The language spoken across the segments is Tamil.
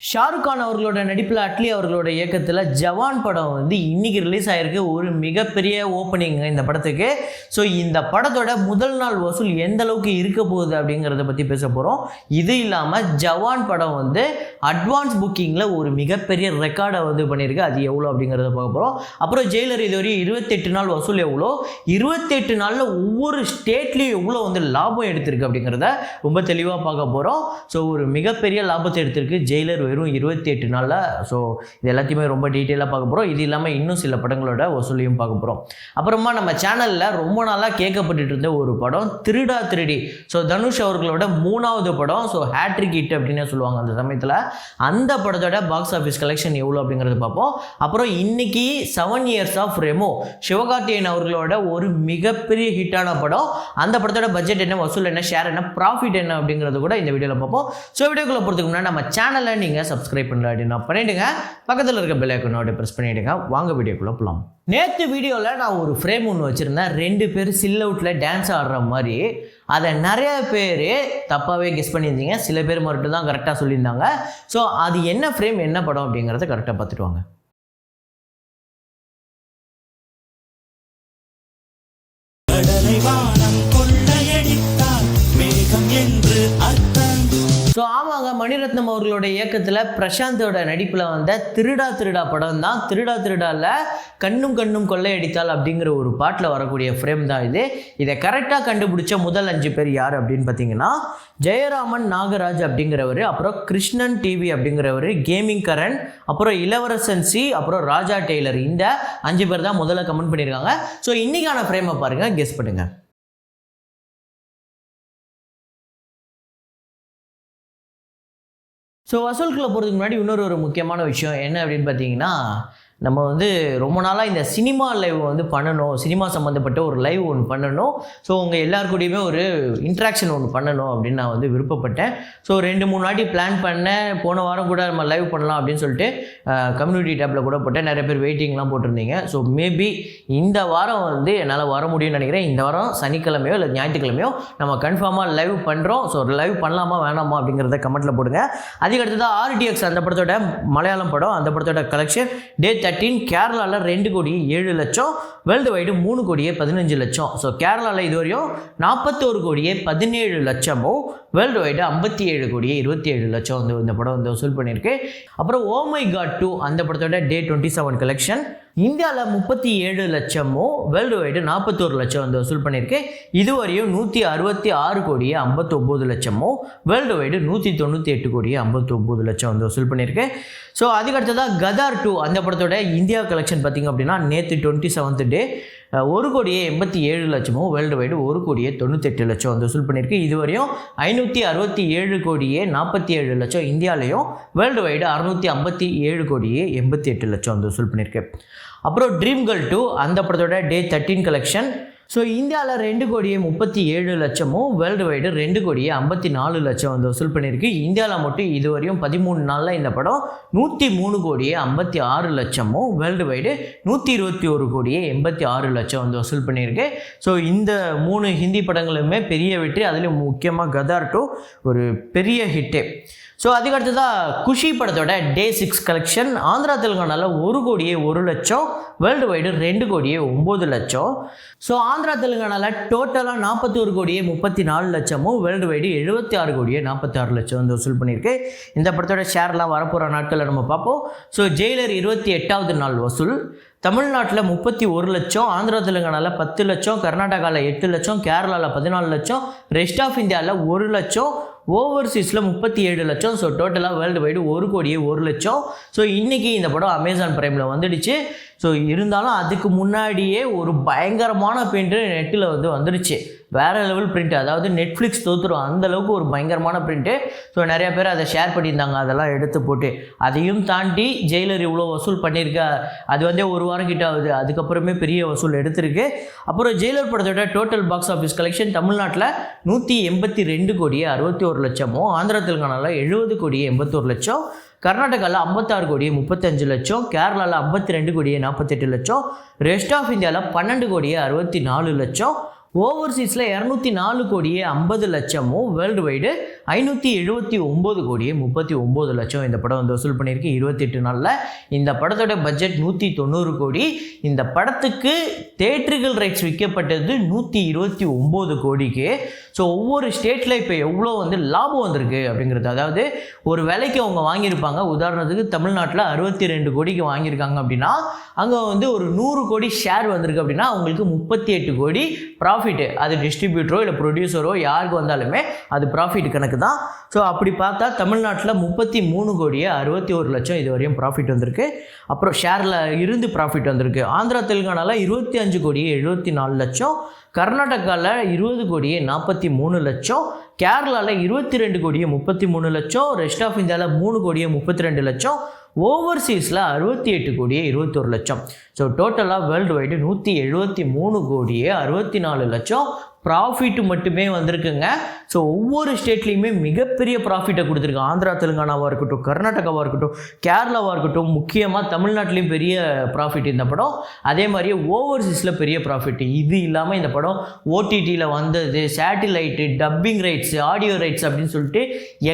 ஷாருக் கான் அவர்களோட நடிப்பில் அட்லி அவர்களோட இயக்கத்தில் ஜவான் படம் வந்து இன்னைக்கு ரிலீஸ் ஆகிருக்கு. ஒரு மிகப்பெரிய ஓப்பனிங் இந்த படத்துக்கு. ஸோ இந்த படத்தோட முதல் நாள் வசூல் எந்த அளவுக்கு இருக்க போகுது அப்படிங்கிறத பற்றி பேச போகிறோம். இது இல்லாமல் ஜவான் படம் வந்து அட்வான்ஸ் புக்கிங்கில் ஒரு மிகப்பெரிய ரெக்கார்டை வந்து பண்ணியிருக்கு. அது எவ்வளோ அப்படிங்கிறத பார்க்க போகிறோம். அப்புறம் ஜெயிலர் இதுவரையும் 28 நாள் வசூல் எவ்வளோ, 28 நாளில் ஒவ்வொரு ஸ்டேட்லேயும் எவ்வளோ வந்து லாபம் எடுத்திருக்கு அப்படிங்கிறத ரொம்ப தெளிவாக பார்க்க போகிறோம். ஸோ ஒரு மிகப்பெரிய லாபத்தை எடுத்திருக்கு ஜெயிலர் வெறும் 28 நாளில். ஸோ இது எல்லாத்தையுமே ரொம்ப டீட்டெயிலாக பார்க்க போகிறோம். இது இல்லாமல் இன்னும் சில படங்களோட வசூலையும் பார்க்க போகிறோம். அப்புறமா நம்ம சேனலில் ரொம்ப நாளாக கேட்கப்பட்டு இருந்த ஒரு படம் திருடா திருடி. ஸோ தனுஷ் அவர்களோட 3வது படம். ஸோ ஹேட்ரிக் ஹிட் அப்படின்னு சொல்லுவாங்க அந்த சமயத்தில். அந்த படத்தோட பாக்ஸ் ஆஃபீஸ் கலெக்ஷன் எவ்வளோ அப்படிங்கிறத பார்ப்போம். அப்புறம் இன்னைக்கு 7 இயர்ஸ் ஆஃப் ரெமோ சிவகார்த்திகேயன் அவர்களோட ஒரு மிகப்பெரிய ஹிட்டான படம். அந்த படத்தோட பட்ஜெட் என்ன, வசூல் என்ன, ஷேர் என்ன, ப்ராஃபிட் என்ன அப்படிங்கிறது கூட இந்த வீடியோவில் பார்ப்போம். ஸோ வீடியோக்குள்ள போகிறதுக்கு முன்னாடி நம்ம சேனலை நீங்கள் சப்ஸ்கிரைப் பண்ணல அப்படின்னா பண்ணிடுங்க. பக்கத்தில் இருக்க பெல் ஐகானை பிரஸ் பண்ணிடுங்க. வாங்க வீடியோக்குள்ள போகலாம். நேற்று வீடியோவில் நான் ஒரு ஃப்ரேம் ஒன்று வச்சுருந்தேன். 2 பேர் சில் அவுட்டில் டான்ஸ் ஆடுற மாதிரி. அதை நிறைய பேர் தப்பாகவே கெஸ் பண்ணியிருந்தீங்க. சில பேர் மட்டும் தான் கரெக்டாக சொல்லியிருந்தாங்க. ஸோ அது என்ன ஃப்ரேம், என்ன படம் அப்படிங்கிறத கரெக்டாக பார்த்துட்டு வாங்க. ஸோ ஆமாங்க, மணிரத்னம் அவர்களோட இயக்கத்தில் பிரசாந்தோட நடிப்பில் வந்த திருடா திருடா படம் தான். திருடா திருடாவில் கண்ணும் கண்ணும் கொள்ளையடித்தால் அப்படிங்கிற ஒரு பாட்டில் வரக்கூடிய ஃப்ரேம் தான் இது. இதை கரெக்டாக கண்டுபிடிச்ச முதல் 5 பேர் யார் அப்படின்னு பார்த்தீங்கன்னா, ஜெயராமன் நாகராஜ் அப்படிங்கிறவர், அப்புறம் கிருஷ்ணன் டிவி அப்படிங்கிறவர், கேமிங் கரண், அப்புறம் இளவரசன் சி, அப்புறம் ராஜா டெய்லர். இந்த 5 பேர் தான் முதல்ல கமெண்ட் பண்ணியிருக்காங்க. ஸோ இன்னைக்கான ஃப்ரேமை பாருங்கள், கெஸ் பண்ணுங்கள். ஸோ வசூலுக்குள்ளே போகிறதுக்கு முன்னாடி இன்னொரு முக்கியமான விஷயம் என்ன அப்படின்னு பார்த்தீங்கன்னா, நம்ம வந்து ரொம்ப நாளாக இந்த சினிமா லைவ் வந்து பண்ணணும், சினிமா சம்மந்தப்பட்ட ஒரு லைவ் ஒன்று பண்ணணும். ஸோ உங்கள் எல்லாருக்கூடையுமே ஒரு இன்ட்ராக்ஷன் ஒன்று பண்ணணும் அப்படின்னு நான் வந்து விருப்பப்பட்டேன். ஸோ 2-3 வாட்டி பிளான் பண்ணேன். போன வாரம் கூட நம்ம லைவ் பண்ணலாம் அப்படின்னு சொல்லிட்டு கம்யூனிட்டி டேப்பில் கூட போட்டேன். நிறைய பேர் வெயிட்டிங்லாம் போட்டிருந்தீங்க. ஸோ மேபி இந்த வாரம் வந்து என்னால் வர முடியும்னு நினைக்கிறேன். இந்த வாரம் சனிக்கிழமையோ இல்லை ஞாயிற்றுக்கிழமையோ நம்ம கன்ஃபார்மாக லைவ் பண்ணுறோம். ஸோ லைவ் பண்ணலாமா வேணாமா அப்படிங்கிறத கமெண்ட்டில் போடுங்க. அதுக்கடுத்ததாக RTX அந்த படத்தோட மலையாளம் படம், அந்த படத்தோட கலெக்ஷன் டே 13 கேரளாவில் 2,07,00,000, வேர்ல்டு வைடு 3,15,00,000. ஸோ கேரளாவில் இதுவரையும் 41,17,00,000, வேர்ல்டு வைடு 57,27,00,000 வந்து இந்த படம் வந்து வசூல் பண்ணியிருக்கு. அப்புறம் ஓ மை காட் 2 அந்த படத்தோட டே 27 கலெக்ஷன் இந்தியாவில் 37,00,000, வேர்ல்டு வைடு 41,00,000 வந்து வசூல் பண்ணியிருக்கு. இதுவரையும் 166,59,00,000, வேர்ல்டு வைடு 198,59,00,000 வந்து வசூல் பண்ணியிருக்கு. ஸோ அதுக்கடுத்ததாக கதார் 2 அந்த படத்தோட இந்தியா கலெக்ஷன் பார்த்திங்க அப்படின்னா நேற்று 27th டே 1,87,00,000, வேர்ல்டு வைடு 1,98,00,000 வந்து வசூல் பண்ணியிருக்கு. இதுவரையும் 567,47,00,000 இந்தியாவிலையும், வேர்ல்டு வைடு 657,88,00,000 வந்து வசூல் பண்ணியிருக்கு. அப்புறம் ட்ரீம் கேர்ள் 2 அந்த படத்தோட டே 13 கலெக்ஷன். ஸோ இந்தியாவில் 2,37,00,000, வேர்ல்டு வைடு 2,54,00,000 வந்து வசூல் பண்ணியிருக்கு. இந்தியாவில் மட்டும் இதுவரையும் 13 நாளில் இந்த படம் 103,56,00,000, வேர்ல்டு வைடு 121,86,00,000 வந்து வசூல் பண்ணியிருக்கு. ஸோ இந்த 3 ஹிந்தி படங்களுமே பெரிய வெற்றி. அதுலேயும் முக்கியமாக கதார் 2 ஒரு பெரிய ஹிட்டு. ஸோ அதுக்கடுத்ததாக குஷி படத்தோட டே 6 கலெக்ஷன் ஆந்திரா தெலுங்கானாவில் 1,01,00,000, வேர்ல்டு வைடு 2,09,00,000. ஸோ ஆந்திரா தெலுங்கானாவில் டோட்டலாக 41,34,00,000, வேர்ல்டு வைடு 76,46,00,000 வந்து வசூல் பண்ணியிருக்கு. இந்த படத்தோட ஷேர்லாம் வரப்போகிற நாட்களில் நம்ம பார்ப்போம். ஸோ ஜெயிலர் 28வது நாள் வசூல் தமிழ்நாட்டில் 31,00,000, ஆந்திரா தெலுங்கானாவில் 10,00,000, கர்நாடகாவில் 8,00,000, கேரளாவில் 14,00,000, ரெஸ்ட் ஆஃப் இந்தியாவில் 1,00,000, ஓவர்சீஸில் 37,00,000. ஸோ டோட்டலாக வேர்ல்டு வைடு 1,01,00,000. ஸோ இன்றைக்கி இந்த படம் அமேசான் பிரைமில் வந்துடுச்சு. ஸோ இருந்தாலும் அதுக்கு முன்னாடியே ஒரு பயங்கரமான பிரிண்ட்டு நெட்டில் வந்து வந்துடுச்சு. வேறு லெவல் பிரிண்ட், அதாவது நெட்ஃப்ளிக்ஸ் தோற்றுரும் அந்தளவுக்கு ஒரு பயங்கரமான பிரிண்ட்டு. ஸோ நிறையா பேர் அதை ஷேர் பண்ணியிருந்தாங்க, அதெல்லாம் எடுத்து போட்டு. அதையும் தாண்டி ஜெயிலர் இவ்வளோ வசூல் பண்ணியிருக்கா, அது வந்து ஒரு வாரம் கிட்ட ஆகுது, அதுக்கப்புறமே பெரிய வசூல் எடுத்திருக்கு. அப்புறம் ஜெயிலர் படத்தோட டோட்டல் பாக்ஸ் ஆஃபீஸ் கலெக்ஷன் தமிழ்நாட்டில் 182,61,00,000, ஆந்திரா தெலுங்கானாவில் 70,81,00,000, கர்நாடகாவில் 56,35,00,000, கேரளாவில் 52,48,00,000, ரெஸ்ட் ஆஃப் இந்தியாவில் 12,64,00,000, ஓவர்சீஸில் 204 கோடியே 50 லட்சமும், வேர்ல்டு வைடு 579 கோடியே 39 லட்சம் இந்த படம் வந்து வசூல் பண்ணியிருக்கு 28 நாளில். இந்த படத்தோட பட்ஜெட் 190 கோடி. இந்த படத்துக்கு தேட்டர்கள் ரைட்ஸ் விற்கப்பட்டது 129 கோடிக்கு. ஸோ ஒவ்வொரு ஸ்டேட்டில் இப்போ எவ்வளோ வந்து லாபம் வந்திருக்கு அப்படிங்கிறது, அதாவது ஒரு விலைக்கு அவங்க வாங்கியிருப்பாங்க. உதாரணத்துக்கு தமிழ்நாட்டில் 62 கோடிக்கு வாங்கியிருக்காங்க அப்படின்னா அங்கே வந்து ஒரு 100 கோடி ஷேர் வந்திருக்கு அப்படின்னா அவங்களுக்கு 38 கோடி ப்ராஃபிட்டு. அது டிஸ்ட்ரிபியூட்டரோ இல்லை ப்ரொடியூசரோ யாருக்கு வந்தாலுமே அது ப்ராஃபிட் கணக்கு தான். ஸோ அப்படி பார்த்தா தமிழ்நாட்டில் 33 கோடியே 61 லட்சம் இது வரையும் ப்ராஃபிட் வந்திருக்கு. அப்புறம் ஷேரில் இருந்து ப்ராஃபிட் வந்திருக்கு. ஆந்திரா தெலுங்கானாவில் 25 கோடியே 74 லட்சம், கர்நாடகாவில் 20 கோடியே 43 லட்சம், கேரளாவில் 22 கோடியே 33 லட்சம், ரெஸ்ட் ஆஃப் இந்தியாவில் 3 கோடியே 32 லட்சம், ஓவர்சீஸில் 68 கோடியே 21 லட்சம். ஸோ டோட்டலாக வேர்ல்டு வைடு 173 கோடியே 64 லட்சம் ப்ராஃபிட் மட்டுமே வந்திருக்குங்க. ஸோ ஒவ்வொரு ஸ்டேட்லேயுமே மிகப்பெரிய ப்ராஃபிட்டை கொடுத்துருக்கு. ஆந்திரா தெலுங்கானாவாக இருக்கட்டும், கர்நாடகாவாக இருக்கட்டும், கேரளாவாக இருக்கட்டும், முக்கியமாக தமிழ்நாட்டிலையும் பெரிய ப்ராஃபிட் இந்த படம். அதே மாதிரியே ஓவர்சீஸில் பெரிய ப்ராஃபிட். இது இல்லாமல் இந்த படம் ஓடிடியில் வந்தது, satellite, dubbing rights, audio rights அப்படின்னு சொல்லிட்டு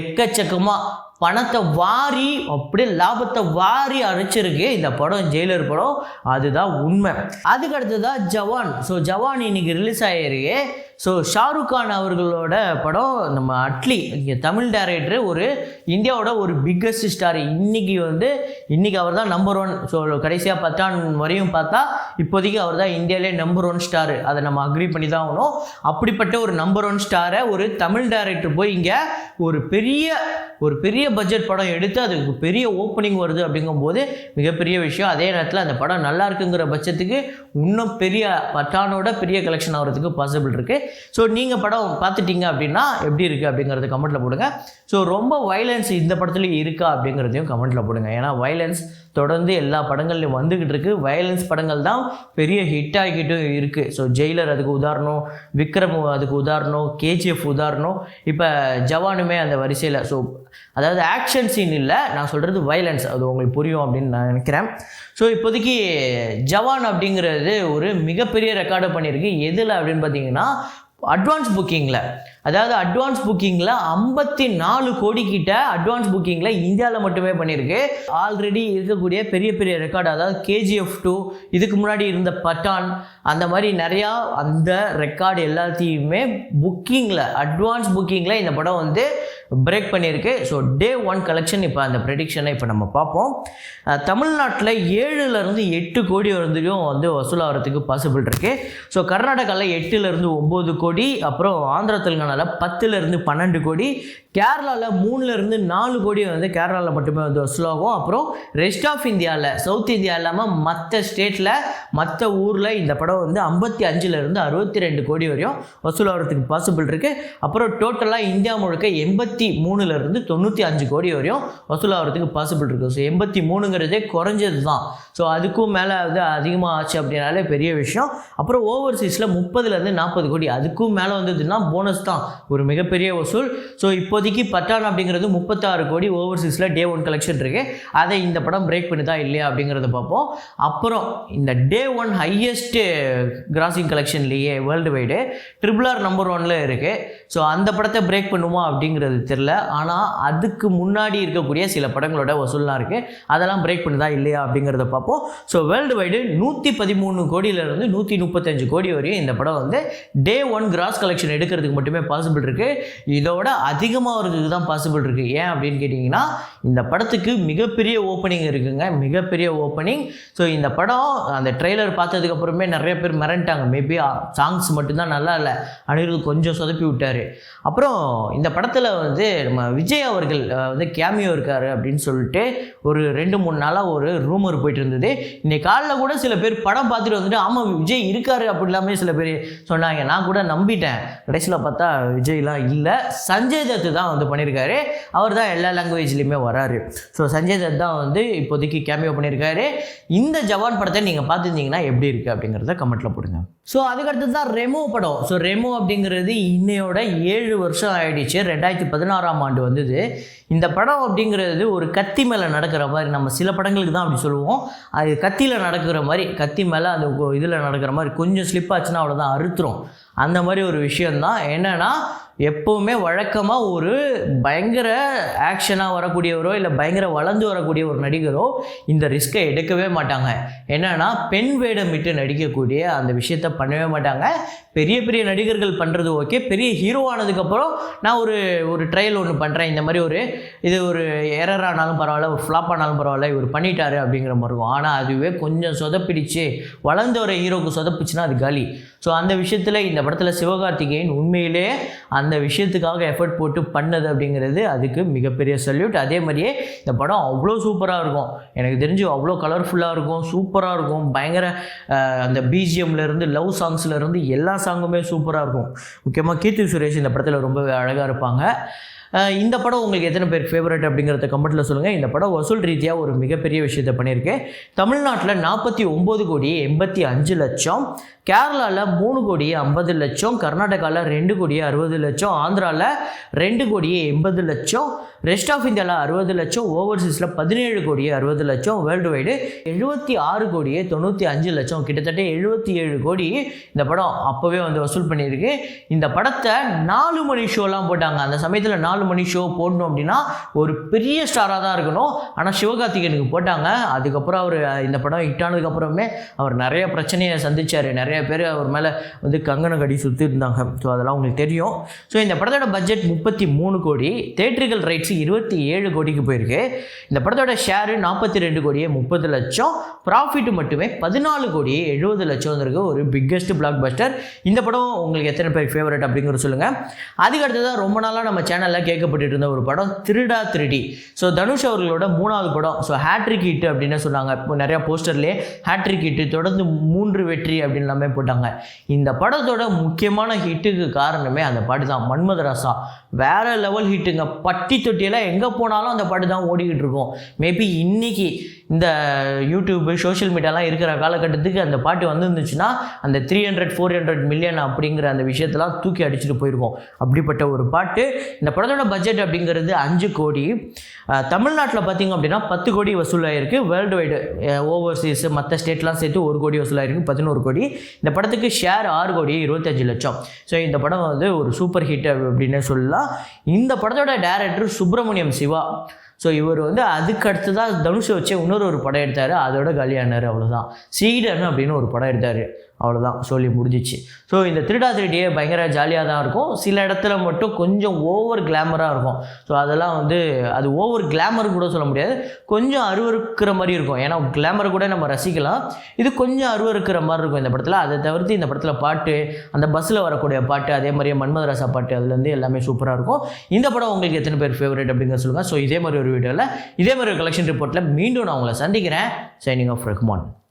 எக்கச்சக்கமாக பணத்தை வாரி அப்படியே லாபத்தை வாரி அரைச்சிருக்கு இந்த படம், ஜெயிலர் படம். அதுதான் உண்மை. அதுக்கு அடுத்ததான் ஜவான். ஸோ ஜவான் இன்னைக்கு ரிலீஸ் ஆகிருக்கு. ஸோ ஷாருக் கான் அவர்களோட படம். நம்ம அட்லி இங்கே தமிழ் டைரக்டர், ஒரு இந்தியாவோட ஒரு பிக்கஸ்ட் ஸ்டார். இன்னைக்கு அவர் தான் நம்பர் 1. ஸோ கடைசியாக பத்தான் வரையும் பார்த்தா இப்போதைக்கு அவர் தான் இந்தியாவிலே நம்பர் 1 ஸ்டார். அதை நம்ம அக்ரி பண்ணி தான் ஆகணும். அப்படிப்பட்ட ஒரு நம்பர் 1 ஸ்டாரை ஒரு தமிழ் டைரக்டர் போய் இங்கே ஒரு பெரிய பட்ஜெட் படம் எடுத்து அதுக்கு பெரிய ஓப்பனிங் வருது அப்படிங்கும்போது மிகப்பெரிய விஷயம். அதே நேரத்தில் அந்த படம் நல்லா இருக்குங்கிற பட்சத்துக்கு இன்னும் பெரிய பட்டானோட பெரிய கலெக்ஷன் ஆகிறதுக்கு பாசிபிள் இருக்குது. ஸோ நீங்கள் படம் பார்த்துட்டீங்க அப்படின்னா எப்படி இருக்குது அப்படிங்கிறது கமெண்ட்டில் போடுங்க. ஸோ ரொம்ப வைலன்ஸ் இந்த படத்துலேயும் இருக்கா அப்படிங்கிறதையும் கமெண்ட்டில் போடுங்க. ஏன்னா வைலன்ஸ் தொடர்ந்து எல்லா படங்கள்லையும் வந்துக்கிட்டு இருக்குது. வயலன்ஸ் படங்கள் தான் பெரிய ஹிட் ஆகிக்கிட்டும் இருக்குது. ஸோ ஜெயிலர் அதுக்கு உதாரணம், விக்ரம் அதுக்கு உதாரணம், கேஜிஎஃப் உதாரணம், இப்போ ஜவானுமே அந்த வரிசையில். ஸோ அதாவது ஆக்ஷன் சீன் இல்லை, நான் சொல்கிறது வைலன்ஸ். அது உங்களுக்கு புரியும் அப்படின்னு நான் நினைக்கிறேன். ஸோ இப்போதைக்கு ஜவான் அப்படிங்கிறது ஒரு மிகப்பெரிய ரெக்கார்டை பண்ணியிருக்கு. எதில் அப்படின்னு பார்த்தீங்கன்னா அட்வான்ஸ் புக்கிங்கில். அதாவது அட்வான்ஸ் புக்கிங்கில் 54 கோடி கிட்ட அட்வான்ஸ் புக்கிங்கில் இந்தியாவில் மட்டுமே பண்ணியிருக்கு. ஆல்ரெடி இருக்கக்கூடிய பெரிய பெரிய ரெக்கார்டு, அதாவது கேஜிஎஃப் 2, இதுக்கு முன்னாடி இருந்த பட்டான், அந்த மாதிரி நிறையா அந்த ரெக்கார்டு எல்லாத்தையுமே புக்கிங்கில், அட்வான்ஸ் புக்கிங்கில் இந்த படம் வந்து பிரேக் பண்ணியிருக்கு. ஸோ Day 1 கலெக்ஷன் இப்போ அந்த ப்ரெடிக்ஷனை இப்போ நம்ம பார்ப்போம். தமிழ்நாட்டில் 7லேருந்து 8 கோடி வரையும் வந்து வசூலாகிறதுக்கு பாசிபிள் இருக்குது. ஸோ கர்நாடகாவில் 8லேருந்து 9 கோடி, அப்புறம் ஆந்திரா தெலுங்கானாவில் 10லேருந்து 12 கோடி, கேரளாவில் 3லேருந்து 4 கோடி வந்து கேரளாவில் மட்டுமே வந்து வசூலாகும். அப்புறம் ரெஸ்ட் ஆஃப் இந்தியாவில், சவுத் இந்தியா இல்லாமல் மற்ற ஸ்டேட்டில், மற்ற ஊரில் இந்த படம் வந்து 55லேருந்து 62 கோடி வரையும் வசூலாகிறதுக்கு பாசிபிள் இருக்குது. அப்புறம் டோட்டலாக இந்தியா முழுக்க 83லேருந்து 95 கோடி வரையும் வசூலாகிறதுக்கு பாசிபிள் இருக்குது. ஸோ 83ங்கிறதே குறைஞ்சது தான். ஸோ அதுக்கும் மேலே வந்து அதிகமாக ஆச்சு அப்படின்னாலே பெரிய விஷயம். அப்புறம் ஓவர்சீஸில் 30லேருந்து 40 கோடி, அதுக்கும் மேலே வந்ததுன்னா போனஸ் தான், ஒரு மிகப்பெரிய வசூல். ஸோ இப்போதைக்கு பட்டான் அப்படிங்கிறது 36 கோடி ஓவர்சீஸில் Day 1 கலெக்ஷன் இருக்குது. அதை இந்த படம் பிரேக் பண்ணுதா இல்லையா அப்படிங்கிறத பார்ப்போம். அப்புறம் இந்த Day 1 ஹையஸ்ட் கிராசிங் கலெக்ஷன்லேயே வேர்ல்டு வைடு RRR நம்பர் 1ல் இருக்குது. ஸோ அந்த படத்தை பிரேக் பண்ணுமா அப்படிங்கிறது தெரில. ஆனால் அதுக்கு முன்னாடி இருக்கக்கூடிய சில படங்களோட வசூல்லாம் இருக்குது, அதெல்லாம் பிரேக் பண்ணுதா இல்லையா அப்படிங்கிறத பார்ப்போம். ஸோ வேர்ல்டு வைடு 113 கோடியிலேருந்து 135 கோடி வரையும் இந்த படம் வந்து Day 1 கிராஸ் கலெக்ஷன் எடுக்கிறதுக்கு மட்டுமே பாசிபிள் இருக்குது. இதோட அதிகமாக வரதுக்கு தான் பாசிபிள் இருக்குது. ஏன் அப்படின்னு கேட்டிங்கன்னா இந்த படத்துக்கு மிகப்பெரிய ஓப்பனிங் இருக்குங்க, மிகப்பெரிய ஓப்பனிங். ஸோ இந்த படம் அந்த ட்ரெய்லர் பார்த்ததுக்கப்புறமே நிறைய பேர் மிரண்டாங்க. மேபி சாங்ஸ் மட்டும்தான் நல்லா இல்லை, அனிருத் கொஞ்சம் சொதப்பி விட்டார். அப்புறம் இந்த படத்தில் வந்து நம்ம விஜய் அவர்கள் வந்து கேமியோ இருக்கார் அப்படின்னு சொல்லிட்டு ஒரு 2-3 நாளாக ஒரு ரூமர் போயிட்டு இருந்தது. இன்னைக்கு காலையில் கூட சில பேர் படம் பார்த்துட்டு வந்துட்டு ஆமாம் விஜய் இருக்காரு அப்படி இல்லாமல் சில பேர் சொன்னாங்க. நான் கூட நம்பிட்டேன். கடைசியில் பார்த்தா விஜய்லாம் இல்லை, சஞ்சய் தத் தான் வந்து பண்ணியிருக்காரு. அவர் தான் எல்லா லாங்குவேஜ்லேயுமே வராரு. ஸோ சஞ்சய் தத் தான் வந்து இப்போதைக்கு கேமியோ பண்ணியிருக்காரு. இந்த ஜவான் படத்தை நீங்கள் பார்த்துருந்தீங்கன்னா எப்படி இருக்குது அப்படிங்கிறத கமெண்ட்டில் போடுங்க. ஸோ அதுக்கடுத்து தான் ரெமோ படம். ஸோ ரெமோ அப்படிங்கிறது இன்னையோட 7 வருஷம் ஆகிடுச்சு. 2016ஆம் ஆண்டு வந்தது. இந்த படம் அப்படிங்கிறது ஒரு கத்தி மேலே நடக்கிற மாதிரி, நம்ம சில படங்களுக்கு தான் அப்படி சொல்லுவோம், அது கத்தியில் நடக்கிற மாதிரி, கத்தி மேலே அந்த இதில் நடக்கிற மாதிரி கொஞ்சம் ஸ்லிப் ஆச்சுன்னா அவ்வளோதான் அறுத்துரும். அந்த மாதிரி ஒரு விஷயந்தான். என்னென்னா எப்போவுமே வழக்கமாக ஒரு பயங்கர ஆக்ஷனாக வரக்கூடியவரோ இல்லை பயங்கர வளர்ந்து வரக்கூடிய ஒரு நடிகரோ இந்த ரிஸ்க்கை எடுக்கவே மாட்டாங்க. என்னென்னா பெண் வேடமிட்டு நடிக்கக்கூடிய அந்த விஷயத்த பண்ணவே மாட்டாங்க. பெரிய பெரிய நடிகர்கள் பண்ணுறது ஓகே, பெரிய ஹீரோ ஆனதுக்கப்புறம் நான் ஒரு ட்ரையல் ஒன்று பண்ணுறேன், இந்த மாதிரி இது ஒரு எரர் ஆனாலும் பரவாயில்ல, ஒரு ஃப்ளாப் ஆனாலும் பரவாயில்ல, இவர் பண்ணிட்டாரு அப்படிங்கிற மாதிரி இருக்கும். ஆனால் அதுவே கொஞ்சம் சொதப்பிடிச்சு, வளர்ந்த ஒரு ஹீரோவுக்கு சொதப்பிச்சுன்னா அது காலி. ஸோ அந்த விஷயத்தில் இந்த படத்தில் சிவகார்த்திகேயன் உண்மையிலே அந்த விஷயத்துக்காக எஃபர்ட் போட்டு பண்ணது அப்படிங்கிறது அதுக்கு மிகப்பெரிய சல்யூட். அதே மாதிரியே இந்த படம் அவ்வளோ சூப்பராக இருக்கும், எனக்கு தெரிஞ்சு அவ்வளோ கலர்ஃபுல்லாக இருக்கும், சூப்பராக இருக்கும். பயங்கர அந்த பிஜிஎம்லேருந்து லவ் சாங்ஸ்லேருந்து எல்லா சாங்குமே சூப்பராக இருக்கும். முக்கியமாக கீர்த்தி சுரேஷ் இந்த படத்தில் ரொம்ப அழகாக இருப்பாங்க. இந்த படம் உங்களுக்கு எத்தனை பேர் ஃபேவரட் அப்படிங்கிறத கமெண்ட்டில் சொல்லுங்கள். இந்த படம் வசூல் ரீதியாக ஒரு மிகப்பெரிய விஷயத்தை பண்ணியிருக்கேன். தமிழ்நாட்டில் 49,95,00,000, கேரளாவில் 3,50,00,000, கர்நாடகாவில் 2,60,00,000, ஆந்திராவில் 2,80,00,000, ரெஸ்ட் ஆஃப் இந்தியாவில் 60,00,000, ஓவர்சீஸில் 17,60,00,000, வேர்ல்டு வைடு 76,95,00,000, கிட்டத்தட்ட 77 கோடி இந்த படம் அப்போவே வசூல் பண்ணியிருக்கு. இந்த படத்தை 4 மணி ஷோலாம் போட்டாங்க. அந்த சமயத்தில் 4 மணி ஷோ போடணும் அப்படின்னா ஒரு பெரிய ஸ்டாராக தான் இருக்கணும். ஆனால் சிவகார்த்திகேயனுக்கு போட்டாங்க. அதுக்கப்புறம் அவர் இந்த படம் ஹிட் ஆனதுக்கப்புறமே அவர் நிறைய பிரச்சனையை சந்தித்தார். நிறைய பேர் அவர் மேலே கங்கண கடி சுற்றி இருந்தாங்க. ஸோ அதெல்லாம் உங்களுக்கு தெரியும். ஸோ இந்த படத்தோட பட்ஜெட் 33 கோடி, தேட்ரிக்கல் ரைட்ஸ் 27 கோடிக்கு போயிருக்கு. இந்த படத்தோட ஷேரு 42,30,00,000, ப்ராஃபிட் மட்டுமே 14,70,00,000 வந்திருக்கு. ஒரு பிக்கெஸ்ட் பிளாக் பஸ்டர். இந்த படம் உங்களுக்கு எத்தனை பேர் ஃபேவரட் அப்படிங்கிற சொல்லுங்கள். அதுக்கு அடுத்ததான் ரொம்ப நாளாக நம்ம சேனலில் கேட்கப்பட்டு இருந்த ஒரு படம் திருடா திருடி. ஸோ தனுஷ் அவர்களோட 3வது படம். ஸோ ஹேட்ரிக் ஹிட் அப்படின்னு சொன்னாங்க. இப்போ நிறையா போஸ்டர்லேயே ஹேட்ரிக் ஹிட்டு, தொடர்ந்து 3 வெற்றி அப்படின்னு எல்லாமே போட்டாங்க. இந்த படத்தோட முக்கியமான ஹிட்டுக்கு காரணமே அந்த பாட்டு தான். மன்மதராசா வேற லெவல் ஹிட்டுங்க. பட்டி தொட்டியெல்லாம் எங்கே போனாலும் அந்த பாட்டு தான் ஓடிக்கிட்டு இருக்கும். மேபி இன்னைக்கு இந்த யூடியூப்பு சோஷியல் மீடியாலாம் இருக்கிற காலகட்டத்துக்கு அந்த பாட்டு வந்துருந்துச்சுன்னா அந்த 300-400 மில்லியன் அப்படிங்கிற அந்த விஷயத்தெல்லாம் தூக்கி அடிச்சுட்டு போயிருக்கோம். அப்படிப்பட்ட ஒரு பாட்டு. இந்த படத்தோட பட்ஜெட் அப்படிங்கிறது 5 கோடி. தமிழ்நாட்டில் பார்த்திங்க அப்படின்னா 10 கோடி வசூலாகிருக்கு. வேர்ல்டு வைடு ஓவர்சீஸ் மற்ற ஸ்டேட்லாம் சேர்த்து 1 கோடி வசூலாகிருக்கு, 11 கோடி. இந்த படத்துக்கு ஷேர் 6,25,00,000. ஸோ இந்த படம் ஒரு சூப்பர் ஹிட் அப்படின்னு சொல்லலாம். இந்த படத்தோட டைரக்டர் சுப்பிரமணியம் சிவா. ஸோ இவர் அதுக்கு அடுத்ததாக தனுஷை வச்சு இன்னொரு படம் எடுத்தார். அதோட காலியானார். அவ்வளோதான். சீடன் அப்படின்னு ஒரு படம் எடுத்தார். அவ்வளோதான், சொல்லி முடிஞ்சிச்சு. ஸோ இந்த திருடா திருடியே பயங்கர ஜாலியாக தான் இருக்கும். சில இடத்துல மட்டும் கொஞ்சம் ஓவர் கிளாமராக இருக்கும். ஸோ அதெல்லாம் அது ஓவர் கிளாமர் கூட சொல்ல முடியாது, கொஞ்சம் அருவருக்கிற மாதிரி இருக்கும். ஏன்னா கிளாமரை கூட நம்ம ரசிக்கலாம், இது கொஞ்சம் அருவருக்கிற மாதிரி இருக்கும் இந்த படத்தில். அதை தவிர்த்து இந்த படத்தில் பாட்டு, அந்த பஸ்ஸில் வரக்கூடிய பாட்டு, அதே மாதிரியே மன்மதராசா பாட்டு, அதுலேருந்து எல்லாமே சூப்பராக இருக்கும். இந்த படம் உங்களுக்கு எத்தனை பேர் ஃபேவரட் அப்படிங்கிற சொல்லுங்கள். ஸோ இதே மாதிரி ஒரு வீடியோவில், இதே மாதிரி ஒரு கலெக்ஷன் ரிப்போர்ட்டில் மீண்டும் நான் உங்களை சந்திக்கிறேன். Signing off Rahman.